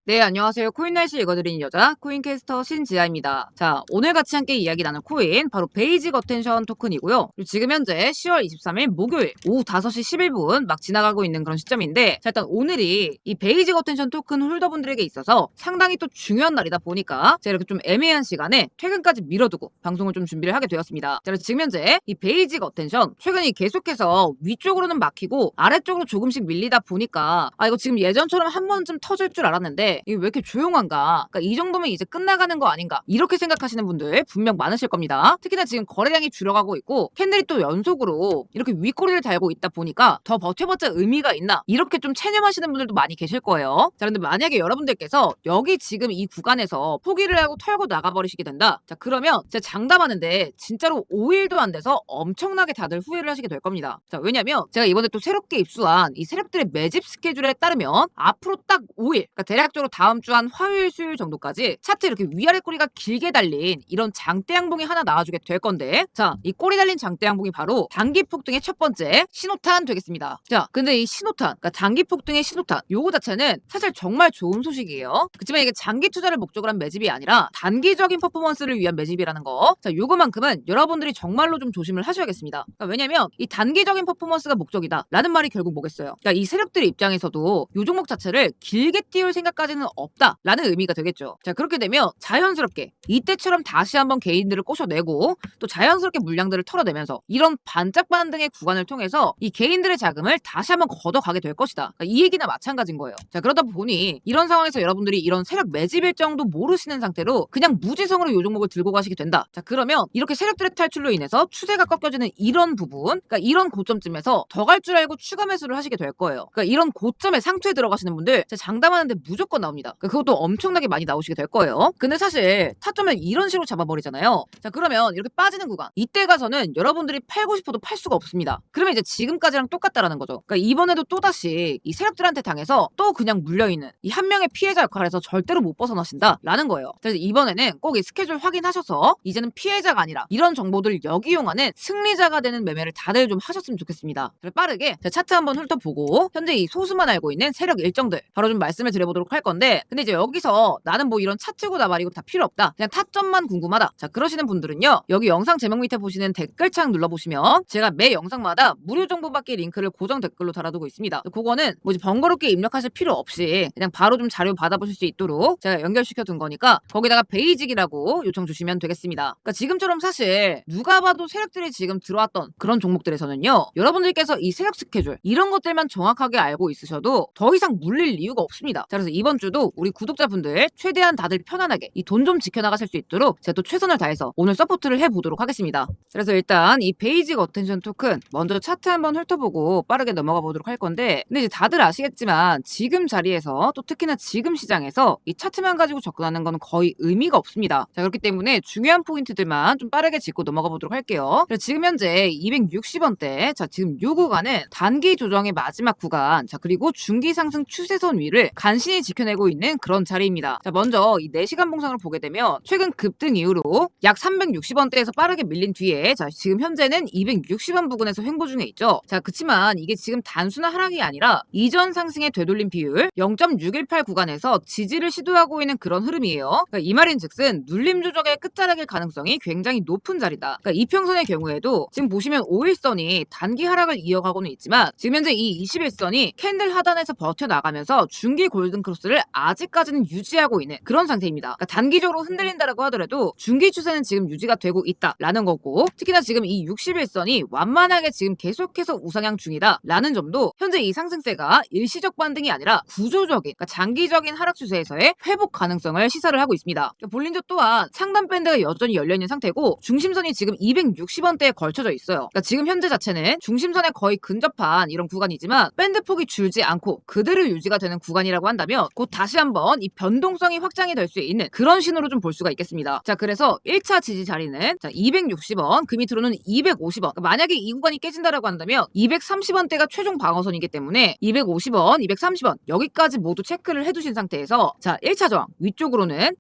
네, 안녕하세요. 코인 날씨 읽어드리는 여자, 코인캐스터 신지아입니다. 자, 오늘 같이 함께 이야기 나눌 코인, 바로 베이직 어텐션 토큰이고요. 그리고 지금 현재 10월 23일 목요일 오후 5시 11분 막 지나가고 있는 그런 시점인데, 자, 일단 오늘이 이 베이직 어텐션 토큰 홀더분들에게 있어서 상당히 또 중요한 날이다 보니까 제가 이렇게 좀 애매한 시간에 퇴근까지 미뤄두고 방송을 좀 준비를 하게 되었습니다. 자, 그래서 지금 현재 이 베이직 어텐션, 최근에 계속해서 위쪽으로는 막히고 아래쪽으로 조금씩 밀리다 보니까, 이거 지금 예전처럼 한 번쯤 터질 줄 알았는데, 이게 왜 이렇게 조용한가? 그러니까 이 정도면 이제 끝나가는 거 아닌가? 이렇게 생각하시는 분들 분명 많으실 겁니다. 특히나 지금 거래량이 줄어가고 있고 캔들이 또 연속으로 이렇게 윗꼬리를 달고 있다 보니까 더 버텨봤자 의미가 있나? 이렇게 좀 체념하시는 분들도 많이 계실 거예요. 자, 근데 만약에 여러분들께서 여기 지금 이 구간에서 포기를 하고 털고 나가버리시게 된다. 자, 그러면 제가 장담하는데 진짜로 5일도 안 돼서 엄청나게 다들 후회를 하시게 될 겁니다. 자, 왜냐면 제가 이번에 또 새롭게 입수한 이 세력들의 매집 스케줄에 따르면 앞으로 딱 5일, 그러니까 대략적으로 다음 주 한 화요일, 수요일 정도까지 차트 이렇게 위아래 꼬리가 길게 달린 이런 장대 양봉이 하나 나와주게 될 건데, 자, 이 꼬리 달린 장대 양봉이 바로 단기 폭등의 첫 번째 신호탄 되겠습니다. 자, 근데 이 신호탄, 그러니까 단기 폭등의 신호탄, 요거 자체는 사실 정말 좋은 소식이에요. 그렇지만 이게 장기 투자를 목적으로 한 매집이 아니라 단기적인 퍼포먼스를 위한 매집이라는 거. 자, 요거만큼은 여러분들이 정말로 좀 조심을 하셔야겠습니다. 그러니까 왜냐면 이 단기적인 퍼포먼스가 목적이다 라는 말이 결국 뭐겠어요? 그러니까 이 세력들의 입장에서도 요 종목 자체를 길게 띄울 생각까지는 없다라는 의미가 되겠죠. 자, 그렇게 되면 자연스럽게 이때처럼 다시 한번 개인들을 꼬셔내고 또 자연스럽게 물량들을 털어내면서 이런 반짝반등의 구간을 통해서 이 개인들의 자금을 다시 한번 걷어가게 될 것이다. 그러니까 이 얘기나 마찬가지인 거예요. 자, 그러다 보니 이런 상황에서 여러분들이 이런 세력 매집 일정도 모르시는 상태로 그냥 무지성으로 요 종목을 들고 가시게 된다. 자, 그러면 이렇게 세력들의 탈출로 인해서 추세가 꺾여지는 이런 부분, 그러니까 이런 고점쯤에서 더 갈 줄 알고 추가 매수를 하시게 될 거예요. 그러니까 이런 고점에 상투에 들어가시는 분들 제가 장담하는데 무조건 나옵니다. 그러니까 그것도 엄청나게 많이 나오시게 될 거예요. 근데 사실 타점을 이런 식으로 잡아버리잖아요. 자, 그러면 이렇게 빠지는 구간, 이때 가서는 여러분들이 팔고 싶어도 팔 수가 없습니다. 그러면 이제 지금까지랑 똑같다라는 거죠. 그러니까 이번에도 또다시 이 세력들한테 당해서 또 그냥 물려있는 이 한 명의 피해자 역할에서 절대로 못 벗어나신다라는 거예요. 그래서 이번에는 꼭 이 스케줄 확인하셔서 이제는 피해자가 아니라 이런 정보들 역이용하는 승리자가 되는 매매를 다들 좀 하셨으면 좋겠습니다. 빠르게 제가 차트 한번 훑어보고 현재 이 소수만 알고 있는 세력 일정들 바로 좀 말씀을 드려보도록 할 건데, 근데 이제 여기서 나는 뭐 이런 차트고 나발이고 다 필요 없다, 그냥 타점만 궁금하다, 자, 그러시는 분들은요, 여기 영상 제목 밑에 보시는 댓글창 눌러보시면 제가 매 영상마다 무료 정보 받기 링크를 고정 댓글로 달아두고 있습니다. 그거는 뭐 이제 번거롭게 입력하실 필요 없이 그냥 바로 좀 자료 받아보실 수 있도록 제가 연결시켜 둔 거니까 거기다가 베이직이라고 요청 주시면 되겠습니다. 그러니까 지금처럼 사실 누가 봐도 세력들이 지금 들어왔던 그런 종목들에서는요, 여러분들께서 이 세력 스케줄 이런 것들만 정확하게 알고 있으셔도 더 이상 물릴 이유가 없습니다. 자, 그래서 이번 주도 우리 구독자분들 최대한 다들 편안하게 이 돈 좀 지켜나가실 수 있도록 제가 또 최선을 다해서 오늘 서포트를 해보도록 하겠습니다. 그래서 일단 이 베이직 어텐션 토큰 먼저 차트 한번 훑어보고 빠르게 넘어가 보도록 할 건데, 근데 이제 다들 아시겠지만 지금 자리에서 또 특히나 지금 시장에서 이 차트만 가지고 접근하는 건 거의 의미가 없습니다. 자, 그렇기 때문에 중요한 포인트들만 좀 빠르게 짚고 넘어가 보도록 할게요. 그래서 지금 현재 260원대, 자, 지금 요 구간은 단기 조정의 마지막 구간, 자, 그리고 중기 상승 추세선 위를 간신히 지켜내고 있는 그런 자리입니다. 자, 먼저 이 4시간 봉상을 보게 되면 최근 급등 이후로 약 360원대에서 빠르게 밀린 뒤에, 자, 지금 현재는 260원 부근에서 횡보 중에 있죠. 자, 그치만 이게 지금 단순한 하락이 아니라 이전 상승의 되돌림 비율 0.618 구간에서 지지를 시도하고 있는 그런 흐름이에요. 그러니까 이 말인즉슨 눌림 조정의 끝자락일 가능성이 굉장히 높은 자리다. 그러니까 이평선의 경우에도 지금 보시면 5일선이 단기 하락을 이어가고는 있지만 지금 현재 이 21선이 캔들 하단에서 버텨나가면서 중기 골든 크로스를 아직까지는 유지하고 있는 그런 상태입니다. 그러니까 단기적으로 흔들린다라고 하더라도 중기 추세는 지금 유지가 되고 있다라는 거고, 특히나 지금 이 61선이 완만하게 지금 계속해서 우상향 중이다라는 점도 현재 이 상승세가 일시적 반등이 아니라 구조적인, 그러니까 장기적인 하락 추세에서의 회복 가능성을 시사를 하고 있습니다. 그러니까 볼린저 또한 상단 밴드가 여전히 열려있는 상태고 중심선이 지금 260원대에 걸쳐져 있어요. 그러니까 지금 현재 자체는 중심선에 거의 근접한 이런 구간이지만 밴드 폭이 줄지 않고 그대로 유지가 되는 구간이라고 한다면 곧 다시 한번 이 변동성이 확장이 될 수 있는 그런 신호로 좀 볼 수가 있겠습니다. 자, 그래서 1차 지지 자리는 자 260원, 그 밑으로는 250원. 그러니까 만약에 이 구간이 깨진다라고 한다면 230원대가 최종 방어선이기 때문에 250원, 230원 여기까지 모두 체크를 해두신 상태에서 자 1차 저항 위쪽으로는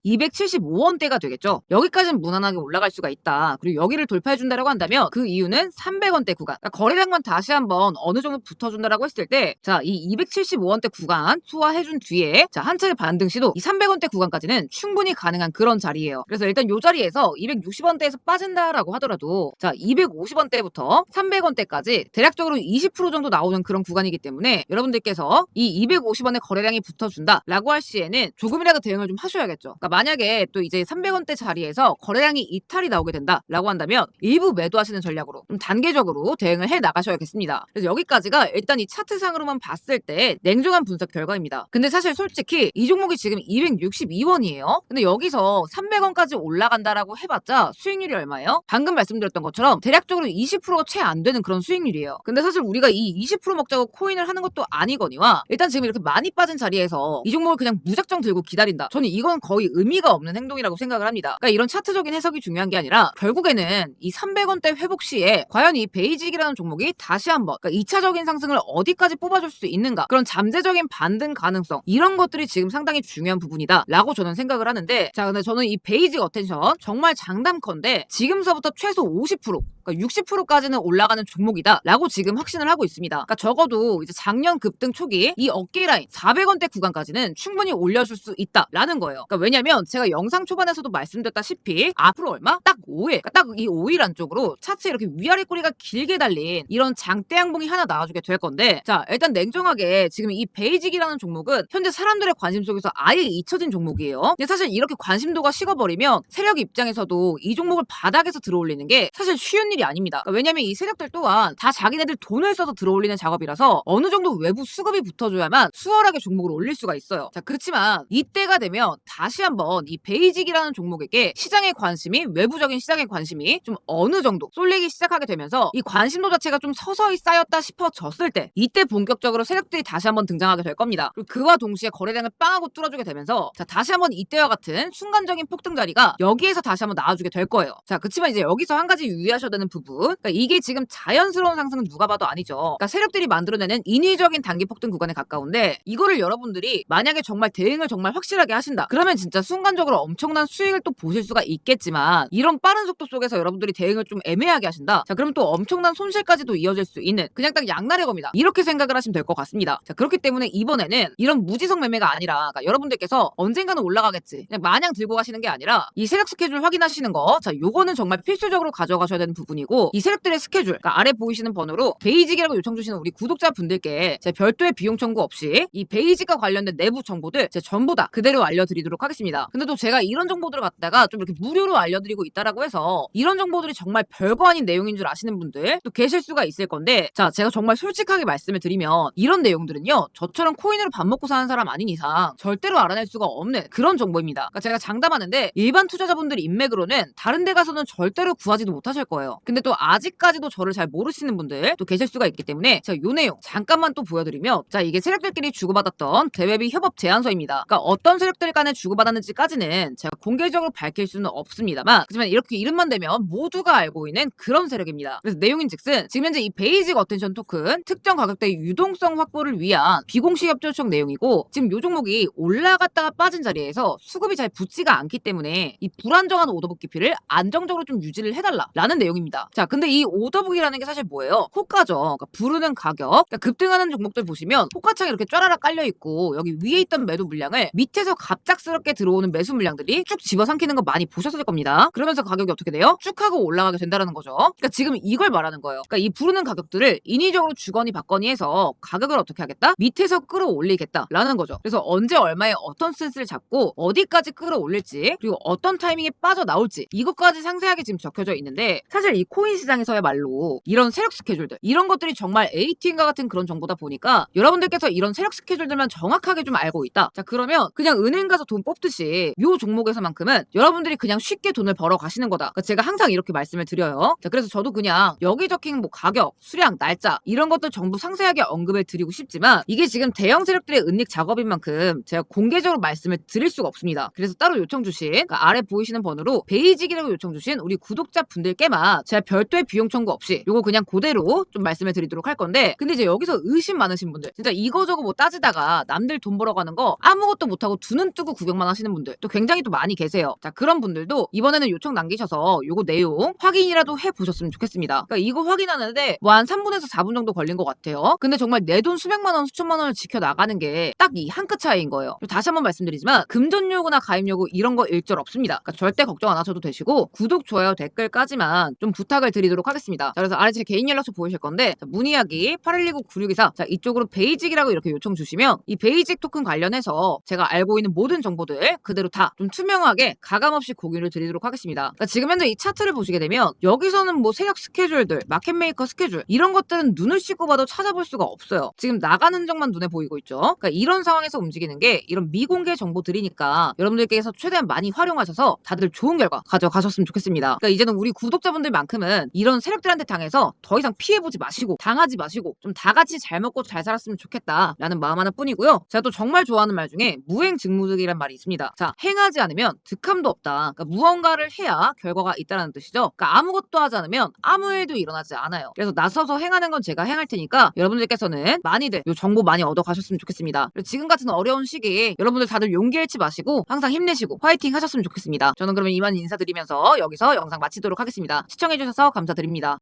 275원대가 되겠죠. 여기까지는 무난하게 올라갈 수가 있다. 그리고 여기를 돌파해준다라고 한다면 그 이유는 300원대 구간, 그러니까 거래량만 다시 한번 어느 정도 붙어준다라고 했을 때 자 이 275원대 구간 소화해준 뒤에 자, 한 차례 반등 시도 이 300원대 구간까지는 충분히 가능한 그런 자리예요. 그래서 일단 요 자리에서 260원대에서 빠진다라고 하더라도 자, 250원대부터 300원대까지 대략적으로 20% 정도 나오는 그런 구간이기 때문에 여러분들께서 이 250원의 거래량이 붙어준다라고 할 시에는 조금이라도 대응을 좀 하셔야겠죠. 그러니까 만약에 또 이제 300원대 자리에서 거래량이 이탈이 나오게 된다라고 한다면 일부 매도하시는 전략으로 좀 단계적으로 대응을 해 나가셔야겠습니다. 그래서 여기까지가 일단 이 차트상으로만 봤을 때 냉정한 분석 결과입니다. 근데 사실 솔직히 이 종목이 지금 262원이에요. 근데 여기서 300원까지 올라간다라고 해봤자 수익률이 얼마예요? 방금 말씀드렸던 것처럼 대략적으로 20%가 채 안 되는 그런 수익률이에요. 근데 사실 우리가 이 20% 먹자고 코인을 하는 것도 아니거니와 일단 지금 이렇게 많이 빠진 자리에서 이 종목을 그냥 무작정 들고 기다린다. 저는 이건 거의 의미가 없는 행동이라고 생각을 합니다. 그러니까 이런 차트적인 해석이 중요한 게 아니라 결국에는 이 300원대 회복 시에 과연 이 베이직이라는 종목이 다시 한번 그러니까 2차적인 상승을 어디까지 뽑아줄 수 있는가, 그런 잠재적인 반등 가능성, 이런 것들이 지금 상당히 중요한 부분이다 라고 저는 생각을 하는데, 자 근데 저는 이 베이직 어텐션 정말 장담컨대 지금서부터 최소 50% 그러니까 60%까지는 올라가는 종목이다 라고 지금 확신을 하고 있습니다. 그러니까 적어도 이제 작년 급등 초기 이 어깨 라인 400원대 구간까지는 충분히 올려줄 수 있다 라는 거예요. 그러니까 왜냐면 제가 영상 초반에서도 말씀드렸다시피 앞으로 얼마? 딱 5일, 그러니까 딱 이 5일 안쪽으로 차트에 이렇게 위아래 꼬리가 길게 달린 이런 장대 양봉이 하나 나와주게 될 건데, 자 일단 냉정하게 지금 이 베이직이라는 종목은 현재 사람들의 관심 속에서 아예 잊혀진 종목이에요. 근데 사실 이렇게 관심도가 식어버리면 세력 입장에서도 이 종목을 바닥에서 들어올리는 게 사실 쉬운 일이 아닙니다. 그러니까 왜냐면 이 세력들 또한 다 자기네들 돈을 써서 들어올리는 작업이라서 어느 정도 외부 수급이 붙어줘야만 수월하게 종목을 올릴 수가 있어요. 자 그렇지만 이때가 되면 다시 한번 이 베이직이라는 종목에게 시장의 관심이, 외부적인 시장의 관심이 좀 어느 정도 쏠리기 시작하게 되면서 이 관심도 자체가 좀 서서히 쌓였다 싶어졌을 때, 이때 본격적으로 세력들이 다시 한번 등장하게 될 겁니다. 그리고 그와 동시에 거래량을 빵하고 뚫어주게 되면서 자 다시 한번 이때와 같은 순간적인 폭등 자리가 여기에서 다시 한번 나와주게 될 거예요. 자 그렇지만 이제 여기서 한 가지 유의하셔야 되는 부분, 그러니까 이게 지금 자연스러운 상승은 누가 봐도 아니죠. 그러니까 세력들이 만들어내는 인위적인 단기 폭등 구간에 가까운데, 이거를 여러분들이 만약에 정말 대응을 정말 확실하게 하신다 그러면 진짜 순간적으로 엄청난 수익을 또 보실 수가 있겠지만, 이런 빠른 속도 속에서 여러분들이 대응을 좀 애매하게 하신다, 자 그럼 또 엄청난 손실까지도 이어질 수 있는 그냥 딱 양날의 검이다 이렇게 생각을 하시면 될 것 같습니다. 자 그렇기 때문에 이번에는 이런 무지성 매매가 아니라, 그러니까 여러분들께서 언젠가는 올라가겠지 그냥 마냥 들고 가시는 게 아니라 이 세력 스케줄 확인하시는 거, 자 요거는 정말 필수적으로 가져가셔야 되는 부분이고, 이 세력들의 스케줄, 그러니까 아래 보이시는 번호로 베이직이라고 요청 주시는 우리 구독자분들께 제 별도의 비용 청구 없이 이 베이직과 관련된 내부 정보들 제 전부 다 그대로 알려드리도록 하겠습니다. 근데 또 제가 이런 정보들을 갖다가 좀 이렇게 무료로 알려드리고 있다라고 해서 이런 정보들이 정말 별거 아닌 내용인 줄 아시는 분들 또 계실 수가 있을 건데, 자 제가 정말 솔직하게 말씀을 드리면 이런 내용들은요 저처럼 코인으로 밥 먹고 사는 사람 아닌 이상 절대로 알아낼 수가 없는 그런 정보입니다. 그러니까 제가 장담하는데 일반 투자자분들 인맥으로는 다른 데 가서는 절대로 구하지도 못하실 거예요. 근데 또 아직까지도 저를 잘 모르시는 분들 또 계실 수가 있기 때문에 제가 요 내용 잠깐만 또 보여드리면, 자 이게 세력들끼리 주고받았던 대외비 협업 제안서입니다. 그러니까 어떤 세력들 간에 주고받았는지까지는 제가 공개적으로 밝힐 수는 없습니다만, 하지만 이렇게 이름만 대면 모두가 알고 있는 그런 세력입니다. 그래서 내용인즉슨 지금 현재 이 베이직 어텐션 토큰 특정 가격대 유동성 확보를 위한 비공식 협조 요청 내용이고, 지금 요 종목이 올라갔다가 빠진 자리에서 수급이 잘 붙지가 않기 때문에 이 불안정한 오더북 깊이를 안정적으로 좀 유지를 해달라라는 내용입니다. 자 근데 이 오더북이라는 게 사실 뭐예요? 호가죠. 그러니까 부르는 가격, 그러니까 급등하는 종목들 보시면 호가창이 이렇게 쫘라락 깔려있고 여기 위에 있던 매도 물량을 밑에서 갑작스럽게 들어오는 매수 물량들이 쭉 집어삼키는 거 많이 보셨을 겁니다. 그러면서 가격이 어떻게 돼요? 쭉 하고 올라가게 된다는 거죠. 그러니까 지금 이걸 말하는 거예요. 그러니까 이 부르는 가격들을 인위적으로 주거니 받거니 해서 가격을 어떻게 하겠다? 밑에서 끌어올리겠다라는 거죠. 그래서 언제 얼마에 어떤 센스를 잡고 어디까지 끌어올릴지, 그리고 어떤 타이밍에 빠져나올지 이것까지 상세하게 지금 적혀져 있는데, 사실 이 코인 시장에서야말로 이런 세력 스케줄들 이런 것들이 정말 ATM과 같은 그런 정보다 보니까 여러분들께서 이런 세력 스케줄들만 정확하게 좀 알고 있다, 자 그러면 그냥 은행 가서 돈 뽑듯이 요 종목에서만큼은 여러분들이 그냥 쉽게 돈을 벌어 가시는 거다. 그러니까 제가 항상 이렇게 말씀을 드려요. 자 그래서 저도 그냥 여기 적힌 뭐 가격, 수량, 날짜 이런 것들 전부 상세하게 언급을 드리고 싶지만, 이게 지금 대형 세력들의 은닉 작업인 만큼 제가 공개적으로 말씀을 드릴 수가 없습니다. 그래서 따로 요청 주신, 그러니까 아래 보이시는 번호로 베이직이라고 요청 주신 우리 구독자분들께만 제가 별도의 비용 청구 없이 요거 그냥 그대로 좀 말씀을 드리도록 할 건데, 근데 이제 여기서 의심 많으신 분들, 진짜 이거저거 뭐 따지다가 남들 돈 벌어가는 거 아무것도 못하고 두 눈 뜨고 구경만 하시는 분들 또 굉장히 또 많이 계세요. 자, 그런 분들도 이번에는 요청 남기셔서 요거 내용 확인이라도 해보셨으면 좋겠습니다. 그러니까 이거 확인하는데 뭐 한 3분에서 4분 정도 걸린 것 같아요. 근데 정말 내 돈 수백만 원, 수천만 원을 지켜나가는 게 딱 이 한 끗 차이인 거예요. 다시 한번 말씀드리지만 금전 요구나 가입 요구 이런 거 일절 없습니다. 그러니까 절대 걱정 안 하셔도 되시고, 구독, 좋아요, 댓글까지만 좀 부탁을 드리도록 하겠습니다. 자, 그래서 아래 제 개인 연락처 보이실 건데, 문의하기 8129-9624, 자, 이쪽으로 베이직이라고 이렇게 요청 주시면 이 베이직 토큰 관련해서 제가 알고 있는 모든 정보들 그대로 다 좀 투명하게 가감없이 공유를 드리도록 하겠습니다. 그러니까 지금 현재 이 차트를 보시게 되면 여기서는 뭐 세력 스케줄들, 마켓메이커 스케줄 이런 것들은 눈을 씻고 봐도 찾아볼 수가 없어요. 지금 나가는 흔적만 눈에 보이고 있죠. 그러니까 이런 상황에서 움직이는 게 이런 미공개 정보들이니까 여러분들께서 최대한 많이 활용하셔서 다들 좋은 결과 가져가셨으면 좋겠습니다. 그러니까 이제는 우리 구독자분들만큼은 이런 세력들한테 당해서 더 이상 피해보지 마시고 당하지 마시고 좀 다 같이 잘 먹고 잘 살았으면 좋겠다라는 마음 하나뿐이고요. 제가 또 정말 좋아하는 말 중에 무행즉무득이란 말이 있습니다. 자, 행하지 않으면 득함도 없다. 그러니까 무언가를 해야 결과가 있다는 뜻이죠. 그러니까 아무것도 하지 않으면 아무 일도 일어나지 않아요. 그래서 나서서 행하는 건 제가 행할 테니까 여러분들께서는 많이들 요 정보 많이 얻어가셨으면 좋겠습니다. 그리고 지금 같은 어려운 시기에 여러분들 다들 용기 잃지 마시고 항상 힘내시고 화이팅 하셨으면 좋겠습니다. 저는 그러면 이만 인사드리면서 여기서 영상 마치도록 하겠습니다. 시청해주셔서 감사드립니다.